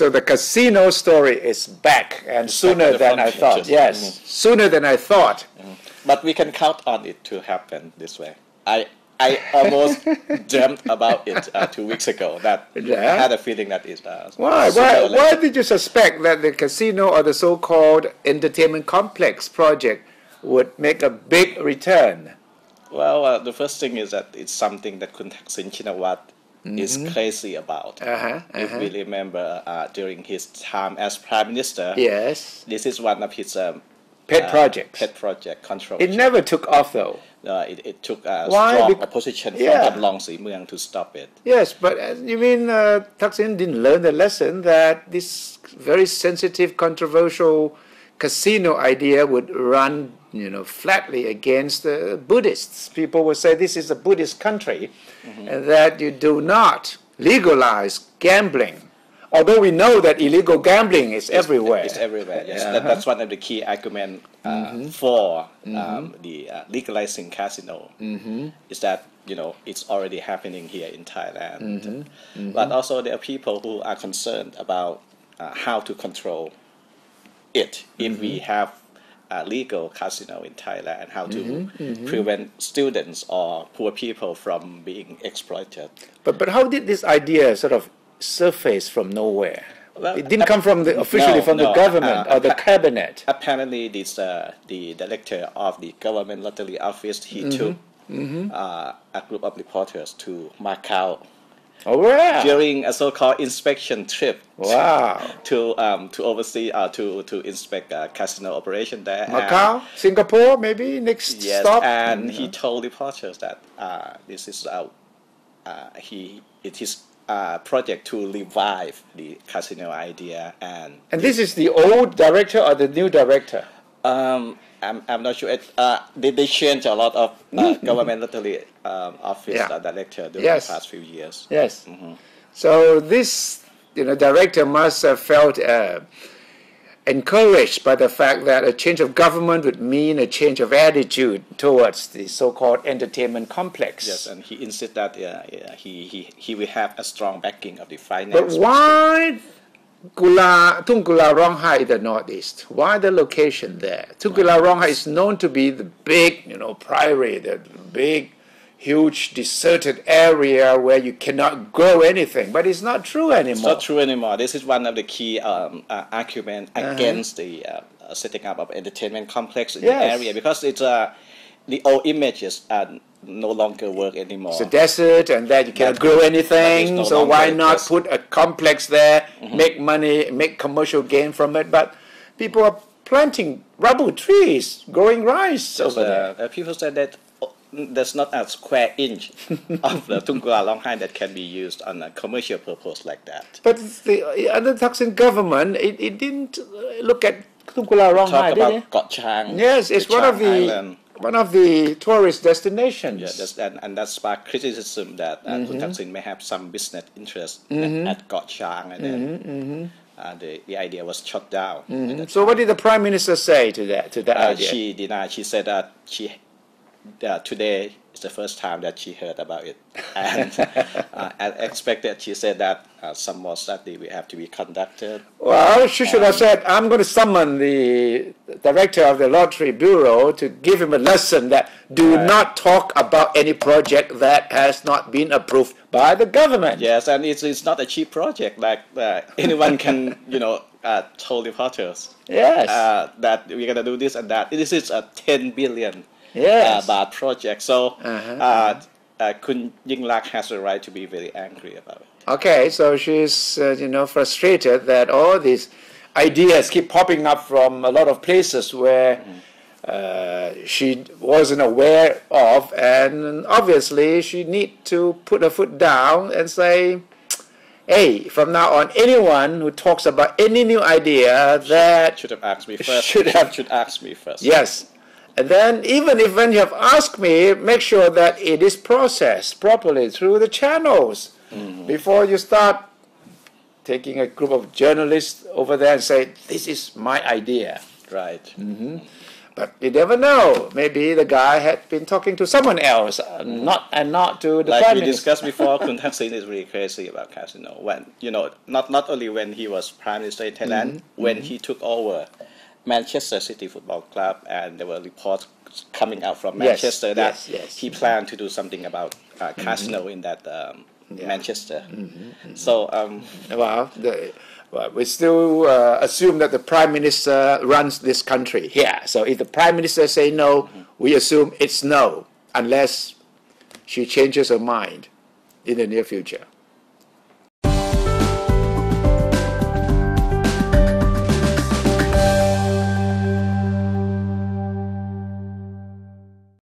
So the casino story is back, and sooner than I thought. Yes, sooner than I thought. But we can count on it to happen this way. I almost dreamt about it 2 weeks ago. That I had a feeling that it. Why did you suspect that the casino or the so-called entertainment complex project would make a big return? Well, the first thing is that it's something that Kun Thaksin Shinawatra is crazy about. If we remember during his time as Prime Minister, yes, this is one of his pet project. Controversial. It never took off though. It took a strong opposition from Jamlong Simuang to stop it. Yes, but you mean Thaksin didn't learn the lesson that this very sensitive, controversial casino idea would run, flatly against the Buddhists. People would say this is a Buddhist country, and that you do not legalize gambling. Although we know that illegal gambling is everywhere. It's everywhere, yes. That's one of the key arguments for the legalizing casino, is that, it's already happening here in Thailand. But also there are people who are concerned about how to control it if we have a legal casino in Thailand, how to prevent students or poor people from being exploited. But how did this idea sort of surface from nowhere? Well, it didn't come from officially from the government or the cabinet. Apparently, this the director of the government lottery office, he took a group of reporters to Macau. Oh, wow. During a so-called inspection trip. Wow. To oversee to inspect casino operation there. Macau, Singapore, maybe next stop. And he told reporters that this is it is a project to revive the casino idea. And this is the old director or the new director? I'm not sure. They changed a lot of government lottery office director during the past few years. Yes. So this director must have felt encouraged by the fact that a change of government would mean a change of attitude towards the so-called entertainment complex. Yes, and he insisted that he will have a strong backing of the finance. But why Tung Kula Rong Hai in the northeast? Why the location there? Tung Kula Rong Hai is known to be the big, prairie, the big, huge deserted area where you cannot grow anything. But it's not true anymore. It's not true anymore. This is one of the key arguments against the setting up of entertainment complex in the area, because it's the old images no longer work anymore. It's a desert, and that you cannot grow anything. So why not put a complex there, make money, make commercial gain from it? But people are planting rubber trees, growing rice over there. People said that there's not a square inch of the Tung Kula Rong Hai that can be used on a commercial purpose like that. But the under Thaksin government, it didn't look at Tung Kula Rong Hai, did it? Koh Chang. Yes, it's one of the tourist destinations. Yes, and that sparked criticism that Kun Thaksin may have some business interest at Koh Chang, and then the idea was shut down. So what did the Prime Minister say to that idea? She denied. She said that today is the first time that she heard about it, and as expected, she said that some more study will have to be conducted. Well, she should have said, I'm going to summon the director of the Lottery Bureau to give him a lesson that do not talk about any project that has not been approved by the government. Yes, and it's not a cheap project like anyone can, tell reporters. Yes. That we're going to do this and that. This is a 10 billion baht project. So Kun Yingluck has a right to be very angry about it. Okay, so she's frustrated that all these ideas keep popping up from a lot of places where she wasn't aware of, and obviously she need to put her foot down and say, hey, from now on, anyone who talks about any new idea that should have asked me first. Should ask me first. Yes. And then even if when you have asked me, make sure that it is processed properly through the channels before you start taking a group of journalists over there and say, this is my idea. Right. But you never know. Maybe the guy had been talking to someone else, not to the like prime we minister. discussed before, Kun Thaksin is really crazy about casino. When not only when he was prime minister in Thailand, when he took over Manchester City Football Club, and there were reports coming out from Manchester that he planned to do something about casino in that Manchester. So well, we still assume that the prime minister runs this country here. So if the prime minister say no, we assume it's no, unless she changes her mind in the near future.